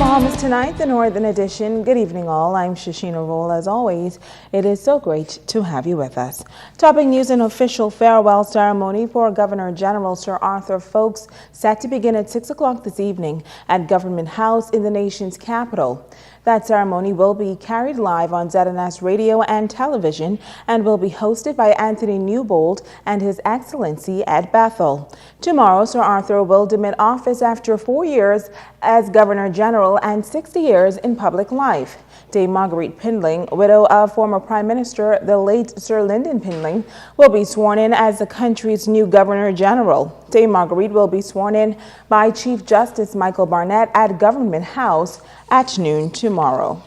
Bahamas Tonight, the Northern Edition. Good evening, all. I'm Shashina Roll. As always, it is so great to have you with us. Topping news, an official farewell ceremony for Governor General Sir Arthur Folkes set to begin at 6 o'clock this evening at Government House in the nation's capital. That ceremony will be carried live on ZNS radio and television and will be hosted by Anthony Newbold and His Excellency Ed Bethel. Tomorrow, Sir Arthur will demit office after 4 years as Governor General and 60 years in public life. Dame Marguerite Pindling, widow of former Prime Minister, the late Sir Lyndon Pindling, will be sworn in as the country's new Governor General. Dame Marguerite will be sworn in by Chief Justice Michael Barnett at Government House at noon tomorrow.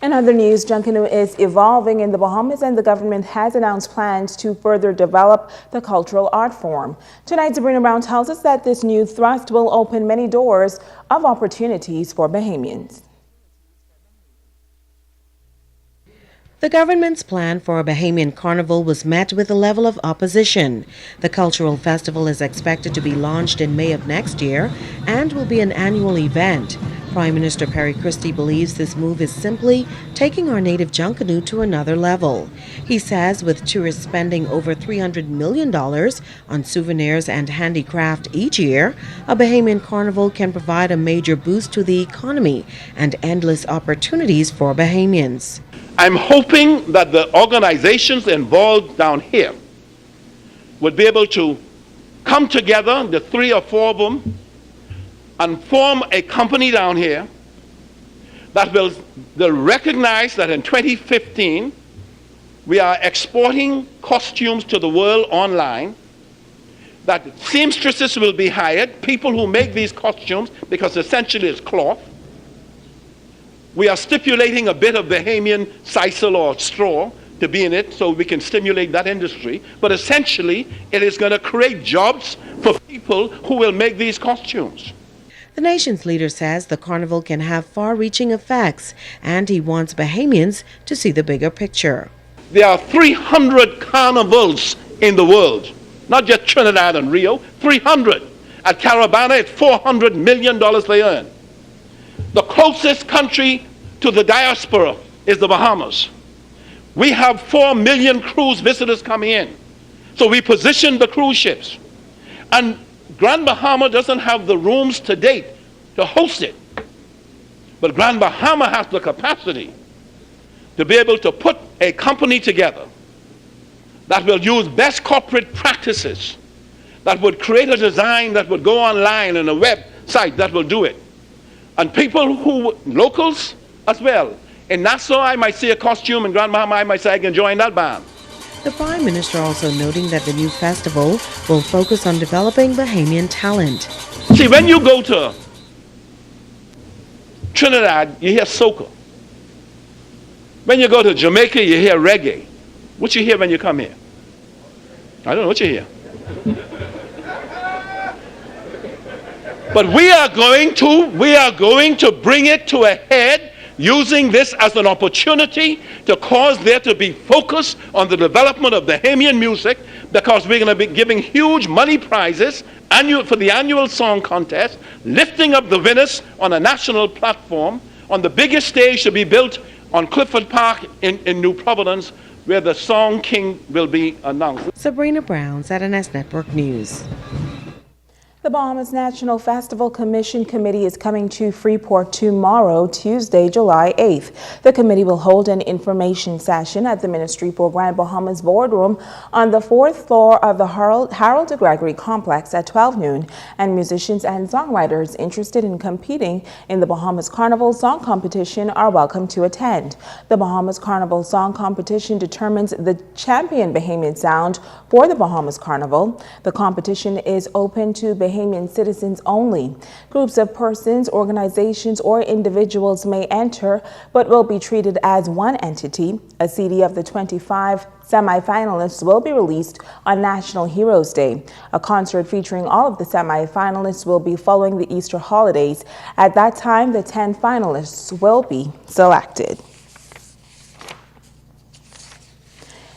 In other news, Junkanoo is evolving in the Bahamas, and the government has announced plans to further develop the cultural art form. Tonight, Sabrina Brown tells us that this new thrust will open many doors of opportunities for Bahamians. The government's plan for a Bahamian carnival was met with a level of opposition. The cultural festival is expected to be launched in May of next year and will be an annual event. Prime Minister Perry Christie believes this move is simply taking our native Junkanoo to another level. He says with tourists spending over $300 million on souvenirs and handicraft each year, a Bahamian carnival can provide a major boost to the economy and endless opportunities for Bahamians. I'm hoping that the organizations involved down here would be able to come together, the 3 or 4 of them, and form a company down here that will recognize that in 2015 we are exporting costumes to the world online, that seamstresses will be hired, people who make these costumes, because essentially it's cloth. We are stipulating a bit of Bahamian sisal or straw to be in it so we can stimulate that industry. But essentially, it is going to create jobs for people who will make these costumes. The nation's leader says the carnival can have far-reaching effects, and he wants Bahamians to see the bigger picture. There are 300 carnivals in the world, not just Trinidad and Rio, 300. At Carabana, it's $400 million they earn. The closest country to the diaspora is the Bahamas. We have 4 million cruise visitors coming in. So we position the cruise ships. And Grand Bahama doesn't have the rooms to date to host it. But Grand Bahama has the capacity to be able to put a company together that will use best corporate practices, that would create a design that would go online and a website that will do it. And people who, locals as well. In Nassau, I might see a costume. In Grand Bahama, I might say I can join that band. The Prime Minister also noting that the new festival will focus on developing Bahamian talent. See, when you go to Trinidad, you hear soca. When you go to Jamaica, you hear reggae. What you hear when you come here? I don't know what you hear. But we are going to bring it to a head, using this as an opportunity to cause there to be focus on the development of Bahamian music, because we're going to be giving huge money prizes for the annual song contest, lifting up the winners on a national platform, on the biggest stage to be built on Clifford Park in New Providence, where the Song King will be announced. Sabrina Brown, ZNS Network News. The Bahamas National Festival Commission Committee is coming to Freeport tomorrow, Tuesday, July 8th. The committee will hold an information session at the Ministry for Grand Bahamas Boardroom on the 4th floor of the Harold de Gregory Complex at 12 noon, and musicians and songwriters interested in competing in the Bahamas Carnival Song Competition are welcome to attend. The Bahamas Carnival Song Competition determines the champion Bahamian sound for the Bahamas Carnival. The competition is open to Bahamian citizens only. Groups of persons, organizations, or individuals may enter, but will be treated as one entity. A CD of the 25 semi-finalists will be released on National Heroes Day. A concert featuring all of the semi-finalists will be following the Easter holidays. At that time, the 10 finalists will be selected.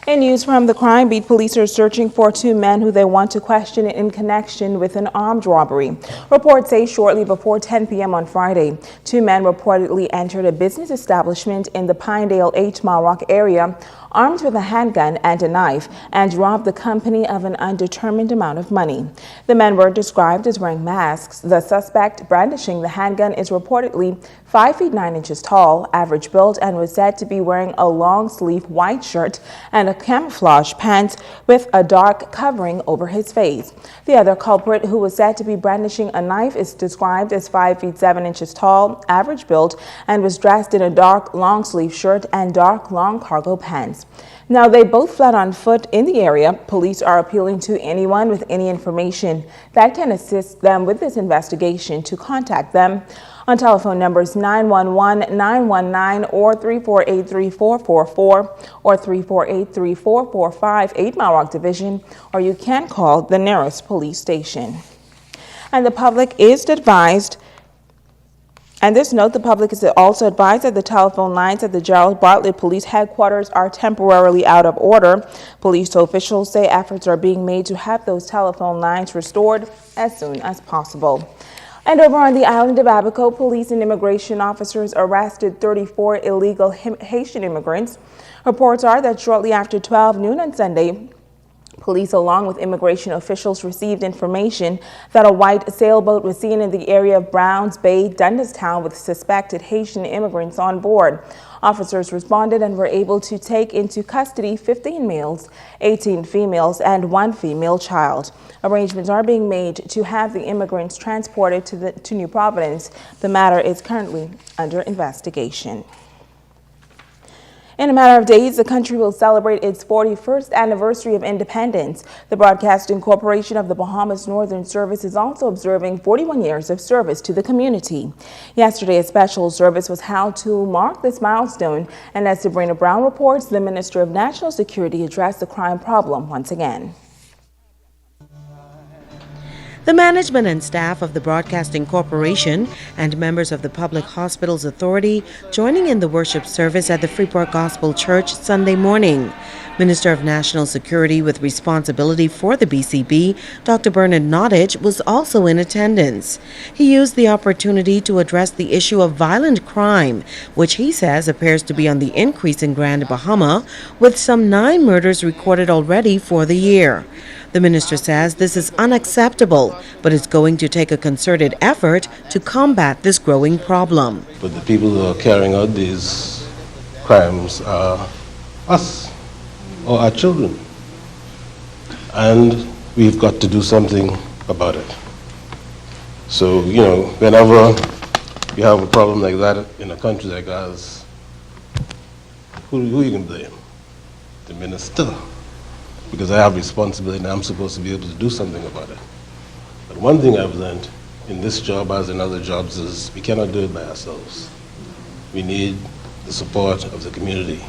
In news from the crime beat, police are searching for two men who they want to question in connection with an armed robbery. Reports say shortly before 10 p.m. on Friday, two men reportedly entered a business establishment in the Pinedale 8 Mile Rock area armed with a handgun and a knife and robbed the company of an undetermined amount of money. The men were described as wearing masks. The suspect brandishing the handgun is reportedly 5 feet 9 inches tall, average build, and was said to be wearing a long-sleeve white shirt and a camouflage pants with a dark covering over his face. The other culprit, who was said to be brandishing a knife, is described as 5 feet 7 inches tall, average build, and was dressed in a dark long-sleeve shirt and dark long cargo pants. Now, they both fled on foot in the area. Police are appealing to anyone with any information that can assist them with this investigation to contact them on telephone numbers 911-919 or 348-3444 or 348-3445, 8 Mile Rock Division, or you can call the nearest police station. And the public is advised. And this note, the public is also advised that the telephone lines at the Gerald Bartlett Police Headquarters are temporarily out of order. Police officials say efforts are being made to have those telephone lines restored as soon as possible. And over on the island of Abaco, police and immigration officers arrested 34 illegal Haitian immigrants. Reports are that shortly after 12 noon on Sunday, police, along with immigration officials, received information that a white sailboat was seen in the area of Browns Bay, Dundastown, with suspected Haitian immigrants on board. Officers responded and were able to take into custody 15 males, 18 females, and 1 female child. Arrangements are being made to have the immigrants transported to New Providence. The matter is currently under investigation. In a matter of days, the country will celebrate its 41st anniversary of independence. The Broadcasting Corporation of the Bahamas Northern Service is also observing 41 years of service to the community. Yesterday, a special service was held to mark this milestone, and as Sabrina Brown reports, the Minister of National Security addressed the crime problem once again. The management and staff of the Broadcasting Corporation and members of the Public Hospitals Authority joining in the worship service at the Freeport Gospel Church Sunday morning. Minister of National Security with responsibility for the BCB, Dr. Bernard Nottage, was also in attendance. He used the opportunity to address the issue of violent crime, which he says appears to be on the increase in Grand Bahama, with some 9 murders recorded already for the year. The minister says this is unacceptable, but is going to take a concerted effort to combat this growing problem. But the people who are carrying out these crimes are us, or our children. And we've got to do something about it. So, whenever you have a problem like that in a country like ours, who you can blame? The minister. Because I have responsibility and I'm supposed to be able to do something about it. But one thing I've learned in this job as in other jobs is we cannot do it by ourselves. We need the support of the community.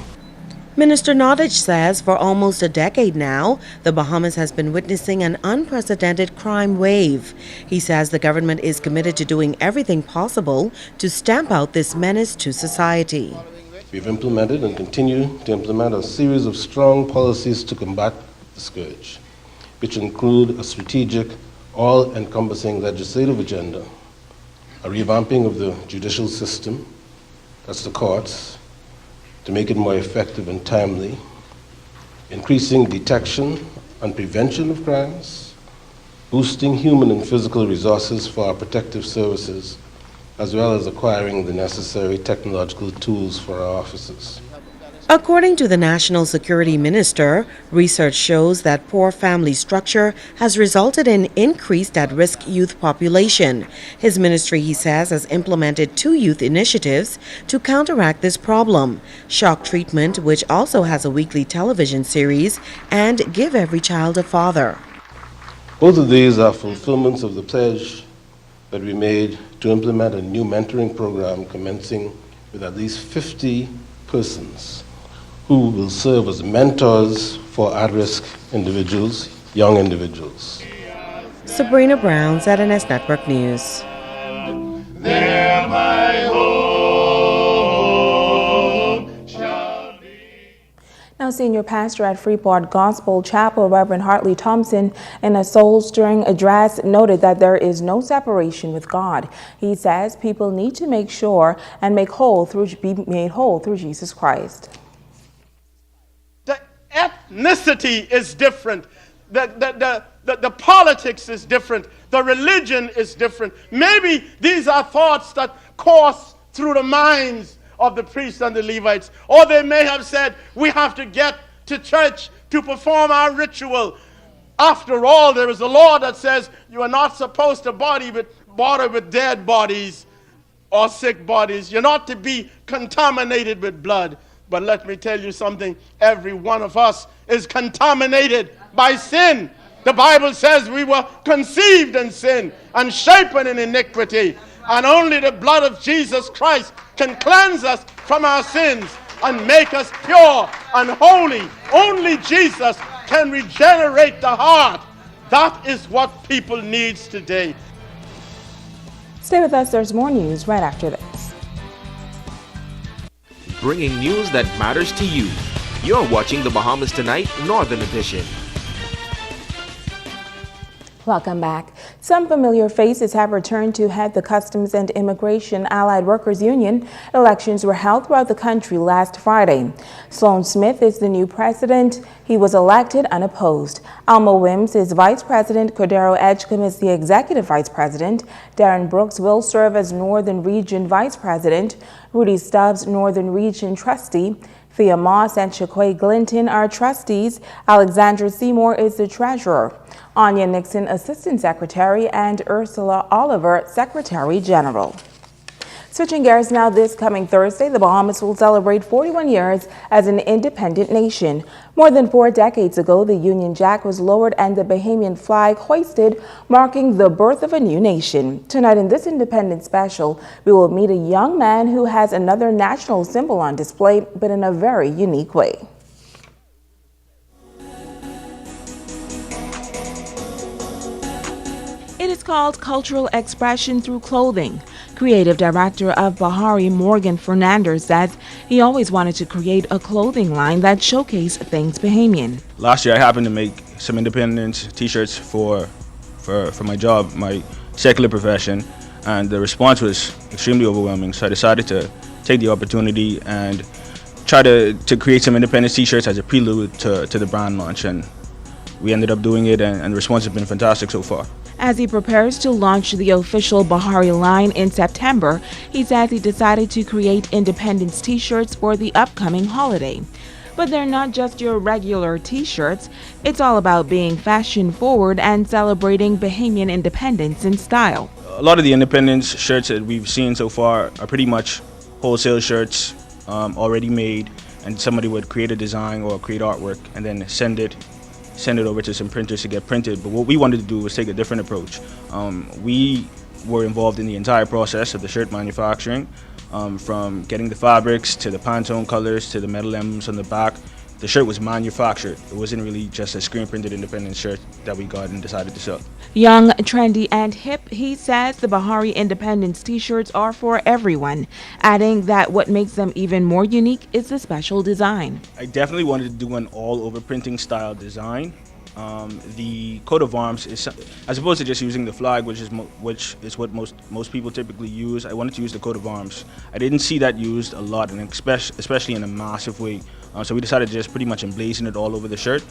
Minister Nottage says for almost a decade now, the Bahamas has been witnessing an unprecedented crime wave. He says the government is committed to doing everything possible to stamp out this menace to society. We've implemented and continue to implement a series of strong policies to combat the scourge, which include a strategic, all-encompassing legislative agenda, a revamping of the judicial system, that's the courts, to make it more effective and timely, increasing detection and prevention of crimes, boosting human and physical resources for our protective services, as well as acquiring the necessary technological tools for our officers. According to the National Security Minister, research shows that poor family structure has resulted in increased at-risk youth population. His ministry, he says, has implemented 2 youth initiatives to counteract this problem: Shock Treatment, which also has a weekly television series, and Give Every Child a Father. Both of these are fulfillments of the pledge that we made to implement a new mentoring program commencing with at least 50 persons who will serve as mentors for at-risk individuals, young individuals. Sabrina Brown, ZNS Network News. Now, senior pastor at Freeport Gospel Chapel, Reverend Hartley Thompson, in a soul-stirring address, noted that there is no separation with God. He says people need to make sure and be made whole through Jesus Christ. The ethnicity is different. The politics is different. The religion is different. Maybe these are thoughts that course through the minds of the priests and the Levites. Or they may have said, we have to get to church to perform our ritual. After all, there is a law that says you are not supposed to bother with dead bodies or sick bodies. You're not to be contaminated with blood. But let me tell you something. Every one of us is contaminated by sin. The Bible says we were conceived in sin and shapen in iniquity. And only the blood of Jesus Christ can cleanse us from our sins and make us pure and holy. Only Jesus can regenerate the heart. That is what people need today. Stay with us. There's more news right after this. Bringing news that matters to you. You're watching the Bahamas Tonight Northern Edition. Welcome back. Some familiar faces have returned to head the Customs and Immigration Allied Workers Union. Elections were held throughout the country last Friday. Sloan Smith is the new president. He was elected unopposed. Alma Wims is vice president. Cordero Edgecombe is the executive vice president. Darren Brooks will serve as Northern Region vice president. Rudy Stubbs, Northern Region trustee. Thea Moss and Shaquay Glinton are trustees. Alexandra Seymour is the treasurer. Anya Nixon, assistant secretary, and Ursula Oliver, secretary general. Switching gears now, this coming Thursday, the Bahamas will celebrate 41 years as an independent nation. More than 4 decades ago, the Union Jack was lowered and the Bahamian flag hoisted, marking the birth of a new nation. Tonight in this Independence Special, we will meet a young man who has another national symbol on display, but in a very unique way. It is called Cultural Expression Through Clothing. Creative director of Bahari, Morgan Fernandez, says he always wanted to create a clothing line that showcased things Bahamian. Last year I happened to make some independence t-shirts for my job, my secular profession, and the response was extremely overwhelming. So I decided to take the opportunity and try to create some independence t-shirts as a prelude to the brand launch, and we ended up doing it, and the response has been fantastic so far. As he prepares to launch the official Bahari line in September, he says he decided to create independence t-shirts for the upcoming holiday. But they're not just your regular t-shirts. It's all about being fashion forward and celebrating Bahamian independence in style. A lot of the independence shirts that we've seen so far are pretty much wholesale shirts, already made, and somebody would create a design or create artwork and then send it over to some printers to get printed. But what we wanted to do was take a different approach. We were involved in the entire process of the shirt manufacturing, from getting the fabrics to the Pantone colors to the metal emblems on the back. The shirt was manufactured. It wasn't really just a screen printed independent shirt that we got and decided to sell. Young, trendy, and hip, he says the Bahari Independence t-shirts are for everyone, adding that what makes them even more unique is the special design. I definitely wanted to do an all-over printing style design. The coat of arms is, as opposed to just using the flag, which is what most people typically use. I wanted to use the coat of arms. I didn't see that used a lot, and especially in a massive way. So we decided to just pretty much emblazon it all over the shirt,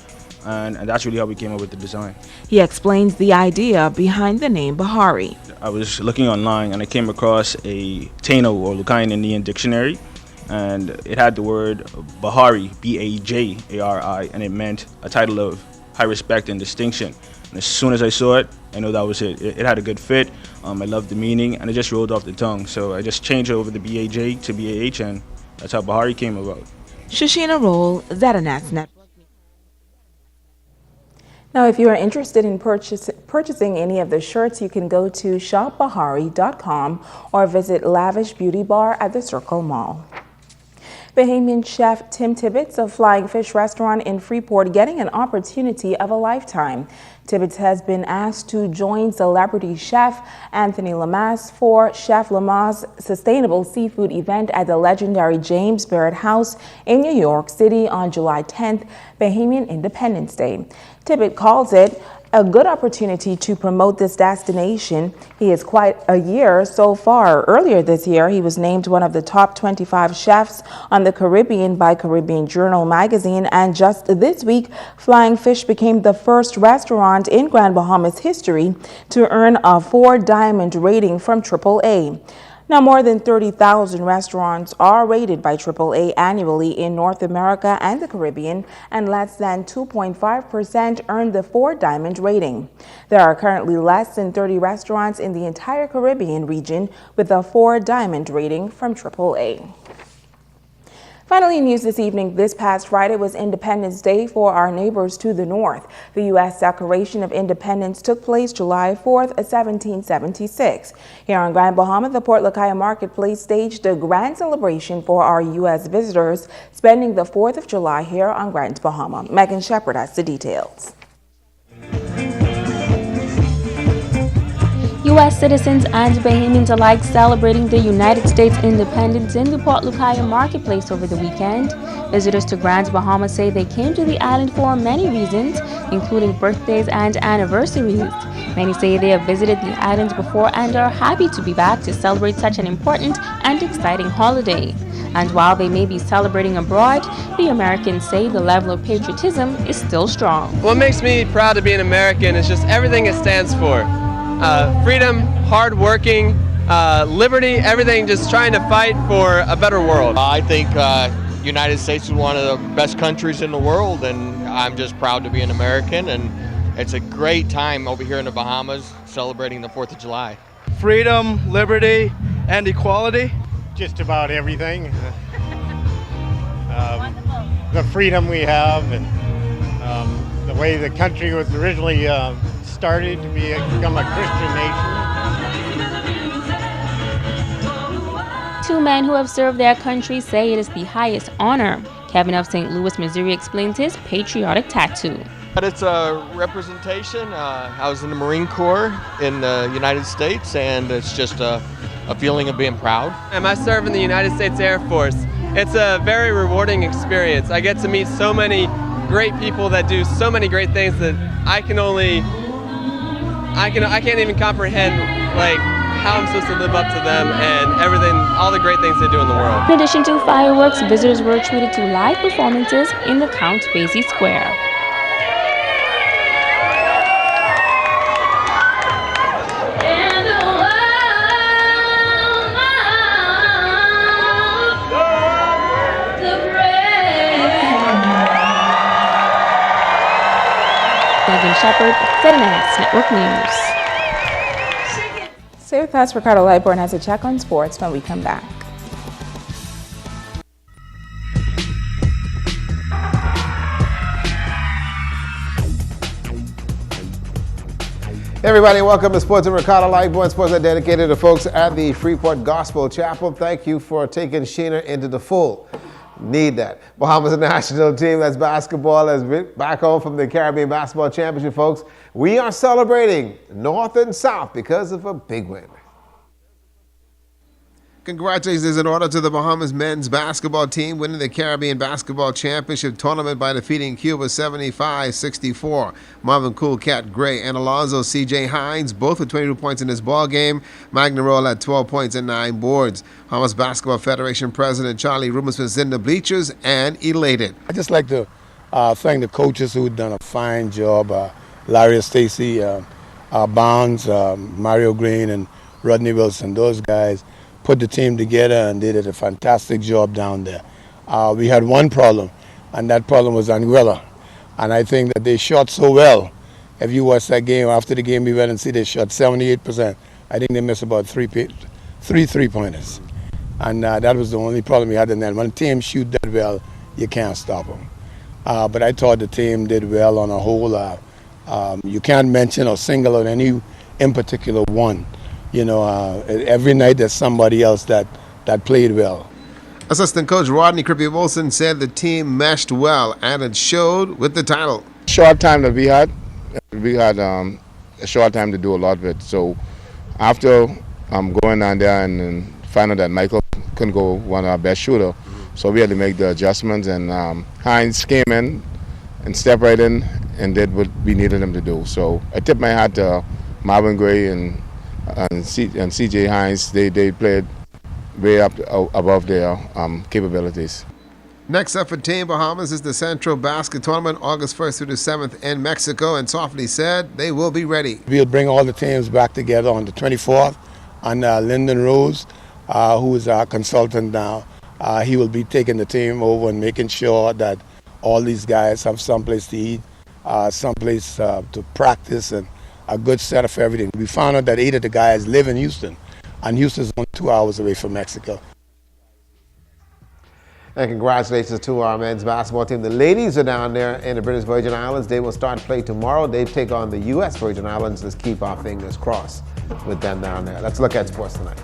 and that's really how we came up with the design. He explains the idea behind the name Bahari. I was looking online and I came across a Taino or Lucayan Indian dictionary, and it had the word Bahari, B-A-J-A-R-I, and it meant a title of high respect and distinction. And as soon as I saw it, I know that was it. It had a good fit. I loved the meaning, and it just rolled off the tongue. So I just changed over the B-A-J to B-A-H, and that's how Bahari came about. Shashina Roll, ZNS Network. Now, if you are interested in purchasing any of the shirts, you can go to shopbahari.com or visit Lavish Beauty Bar at the Circle Mall. Bahamian chef Tim Tibbetts of Flying Fish Restaurant in Freeport getting an opportunity of a lifetime. Tibbetts has been asked to join celebrity chef Anthony Lamas for Chef Lamas' sustainable seafood event at the legendary James Barrett House in New York City on July 10th, Bahamian Independence Day. Tibbetts calls it a good opportunity to promote this destination. He is quite a year so far. Earlier this year, he was named one of the top 25 chefs on the Caribbean by Caribbean Journal magazine, and just this week, Flying Fish became the first restaurant in Grand Bahamas history to earn a 4-diamond rating from AAA. Now, more than 30,000 restaurants are rated by AAA annually in North America and the Caribbean, and less than 2.5% earn the 4-diamond rating. There are currently less than 30 restaurants in the entire Caribbean region with a 4-diamond rating from AAA. Finally, in news this evening, this past Friday was Independence Day for our neighbors to the north. The U.S. Declaration of Independence took place July 4th, 1776. Here on Grand Bahama, the Port Lakaya Marketplace staged a grand celebration for our U.S. visitors, spending the 4th of July here on Grand Bahama. Megan Shepard has the details. U.S. citizens and Bahamians alike celebrating the United States independence in the Port Lucaya Marketplace over the weekend. Visitors to Grand Bahama say they came to the island for many reasons, including birthdays and anniversaries. Many say they have visited the islands before and are happy to be back to celebrate such an important and exciting holiday. And while they may be celebrating abroad, the Americans say the level of patriotism is still strong. What makes me proud to be an American is just everything it stands for. Freedom, hard-working, liberty, everything, just trying to fight for a better world. I think United States is one of the best countries in the world, and I'm just proud to be an American, and it's a great time over here in the Bahamas celebrating the 4th of July. Freedom, liberty, and equality. Just about everything. The freedom we have, and the way the country was originally started to become a Christian nation. Two men who have served their country say it is the highest honor. Kevin of St. Louis, Missouri explains his patriotic tattoo. But it's a representation. I was in the Marine Corps in the United States, and it's just a feeling of being proud. And I serve in the United States Air Force. It's a very rewarding experience. I get to meet so many great people that do so many great things that I can't even comprehend how I'm supposed to live up to them and everything, all the great things they do in the world. In addition to fireworks, visitors were treated to live performances in the Count Basie Square. Megan Shepard, ZNS Network News. Stay with us. Ricardo Lightborn has a check on sports when we come back. Hey everybody, welcome to Sports and Ricardo Lightborn. Sports are dedicated to folks at the Freeport Gospel Chapel. Thank you for taking Sheena into the fold. Need that. Bahamas national team, that's basketball, is back home from the Caribbean Basketball Championship, folks. We are celebrating North and South because of a big win. Congratulations is in order to the Bahamas men's basketball team winning the Caribbean Basketball Championship tournament by defeating Cuba 75-64. Marvin Cool Cat Gray and Alonzo C.J. Hines, both with 22 points in this ball game. Magna Roll had 12 points and 9 boards. Bahamas Basketball Federation President Charlie Rubens was in the bleachers and elated. I'd just like to thank the coaches who've done a fine job. Larry Stacy, Bonds, Mario Green, and Rodney Wilson. Those guys put the team together and they did a fantastic job down there. We had one problem, and that problem was Anguilla. And I think that they shot so well. If you watch that game, after the game we went and see they shot 78%. I think they missed about three three-pointers. And that was the only problem we had in that. When teams shoot that well, you can't stop them. But I thought the team did well on a whole. You can't mention or single out any in particular one. You know, every night there's somebody else that played well. Assistant coach Rodney Crippy Wilson said the team meshed well and it showed with the title. Short time that we had a short time to do a lot of it. So after going down there and finding that Michael couldn't go one of our best shooter, so we had to make the adjustments, and Hines came in and stepped right in and did what we needed him to do. So I tip my hat to Marvin Gray and CJ Hines. They played way up above their capabilities. Next up for Team Bahamas is the Central Basket Tournament, August 1st through the 7th in Mexico, and softly said they will be ready. We'll bring all the teams back together on the 24th, and Lyndon Rose, who is our consultant now, he will be taking the team over and making sure that all these guys have someplace to eat, someplace to practice, and a good setup for everything. We found out that 8 of the guys live in Houston, and Houston's only 2 hours away from Mexico. And congratulations to our men's basketball team. The ladies are down there in the British Virgin Islands. They will start play tomorrow. They take on the U.S. Virgin Islands. Let's keep our fingers crossed with them down there. Let's look at sports tonight.